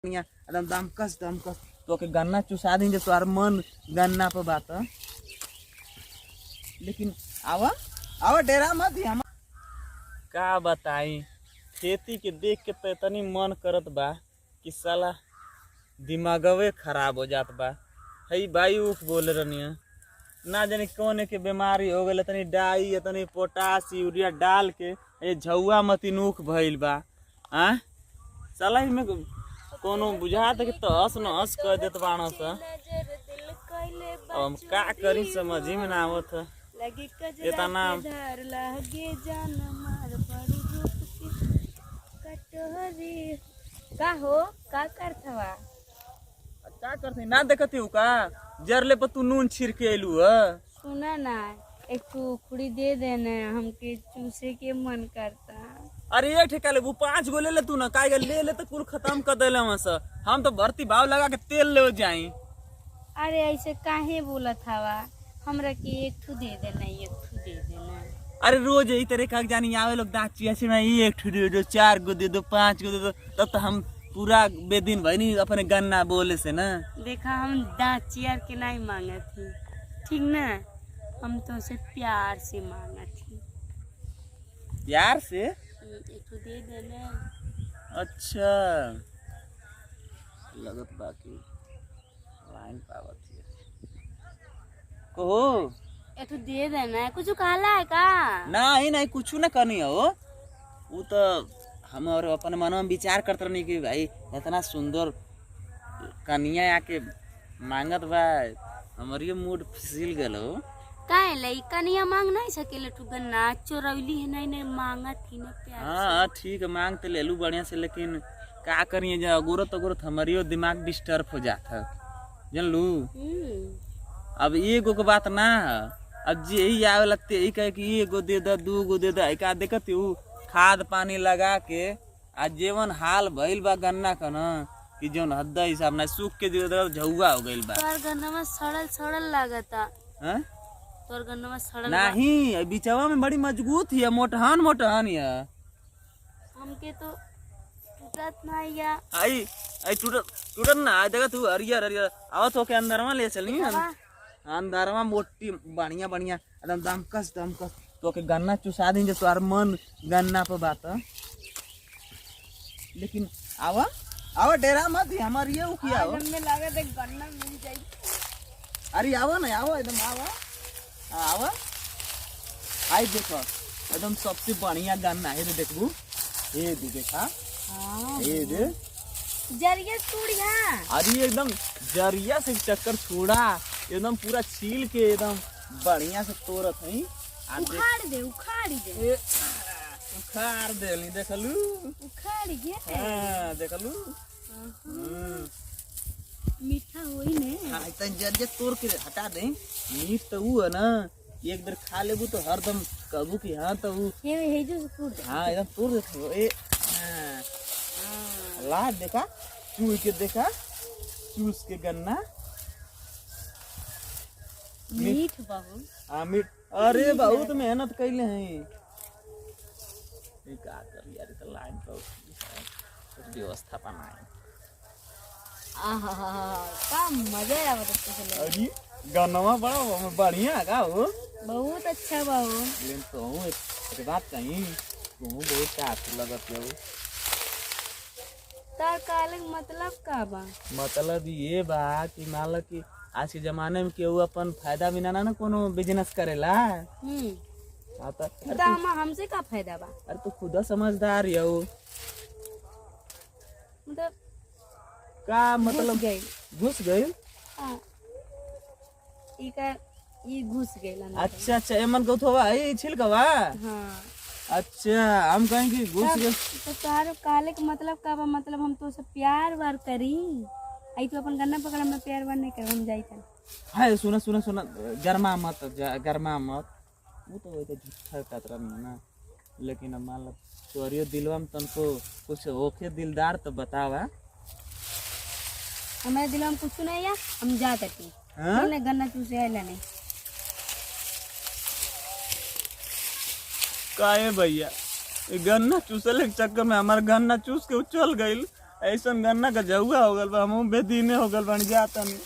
एकदम दमकस दमकस तो के गन्ना चुसा दी तोहार मन गन्ना पे बात लेकिन आवा आवा डेरा मत ही हम का बताई। खेती के देख के तो इतनी मन करत बा कि साला दिमागवे खराब हो जात बा। हई भाई उख बोले रहनी ना जाने कौन के बीमारी हो गई, इतनी डाई इतनी पोटास यूरिया डाल के ये झौआ मती नूख भइल बा। साला में कोनो बुझात कि तहस नहस कर देत बाण सा। अब हम का करी समझ में ना आवत इतना का हो का करथवा का करते ना देखत हूँ का जरले पर तू नून छिड़ के अइलू है। सुना ना एक टुकड़ी दे देना, हमके चूसे के मन करता। अरे ये ठेका ले वो 5 गो ले ले तू ना का ले तो कुल खत्म कर देले वहां। हम तो भर्ती भाव लगा के तेल ले जाई। अरे ऐसे काहे बोलत हवा, हमरा के एक ठू दे देना, एक ठू दे देना। अरे रोज यही तरह का जानी आवे लोग दाची ऐसे में एक ठू दे दो, 4 गो दे दो, 5 गो दे दो, तब तो हम पूरा बेदिन भाई नहीं अपने गन्ना बोले से ना। देखा हम दाचियार के नहीं मांगा थी, ठीक ना, हम तो से प्यार से मांगा थी। प्यार से एक ठू दे देना। अच्छा लगत बाकी लाइन पावत को एक ठू दे देना। कुछ कहला है का? नहीं कुछ ना करनी हो। वो तो हम और अपन मन में विचार करते रहनी कि भाई इतना सुंदर कनिया आके मांगत बा, हमारी मूड फिसल गलो। काहे लई कनिया मांग नहीं सकेले तू गन्ना चोरौली है नहीं मांगा थी ना प्यार। हाँ ठीक है मांग तो ले लू बढ़िया से, लेकिन का करिए जो अगुरत हमारी दिमाग डिस्टर्ब हो जाता जन लू। अब एगो के बात ना है, अब जे ही आवे लगते यही कहे कि एगो दे दो 2 गो दे दो। का देखती हूँ खाद पानी लगा के आज जीवन हाल भइल बा गन्ना का ना कि जौन हद हिसाब ना सूख के झौआ हो गइल बा। तोर गन्ना में सड़ल लागता। हैं तोर गन्ना में सड़ल नहीं, बिचवा में बड़ी मजबूत है, मोटहन है। हमके तो टूटत ना या आई टूटत ना देखा तू हरियर आवत हो के अंदर में ले चली अंदर में मोटी बढ़िया एकदम दमकस तो के गन्ना चुसा दी तोहार मन गन्ना पे बात। लेकिन आवा आवा डेरा मत हमार ये उखिया हो में लागत है गन्ना मिल जाई। अरे आवा ना आवा एकदम आवा आई देखो एकदम सबसे बढ़िया गन्ना है। देखबू ये देखा ये दे जरिया चूड़िया। अरे एकदम जरिया से चक्कर छोड़ा एकदम पूरा छील के एकदम बढ़िया से तोड़त है। उखाड़ दे देखलू उखाड़ गया। हां देखलू मीठा होई ने। हां इतन जरिया तोड़ के हटा दे। मीठ तो वो है ना, एक बार खा लेबू तो हरदम कहबू कि हां तो वो हे जो तोड़ दे। हां एकदम तोड़ दे। ए हां ला देखा चूस के देखा चूस के गन्ना मीठ बाबू। हां मीठ। अरे बहुत मेहनत कैले हैं। का कर यार तो लाइन पर व्यवस्था बनाए। का मजा आवत है। अरे गन्ना बड़ा बढ़िया का हो, बहुत अच्छा बाबू। लेकिन तो एक बात कहीं तू बहुत काट लगत हो। तार काले मतलब का बा? मतलब ये बा कि मान लो कि आज के जमाने में केहू अपन फायदा बिना ना कोनो बिजनेस करेला। हमसे का फायदा बा? अरे तू खुद समझदार हो। मतलब का मतलब घुस गई। ई घुस गई। अच्छा एमन को थोड़ा है छिलकवा। हाँ अच्छा हम कहें कि घुस गए तो तार काले का मतलब का बा? मतलब हम तो से प्यार वार करी आई तो अपन गन्ना पकड़ में प्यार वार नहीं कर हम जाई था। हाय सुना गरमा मत वो तो वही तो झूठा कतरा ना। लेकिन अब मान लो तोरियो दिलवा में तनको कुछ ओखे दिलदार तो बतावा। हमारे दिलवा में कुछ नहीं या हम जाते थे। नहीं गन्ना चूसे आइला नहीं काहे भैया गन्ना चूसले के चक्कर में हमार गन्ना चूस के चल गइल। ऐसा गन्ना का जहुआ हो गल बा, हम बेदीने हो गल बन जाता नहीं।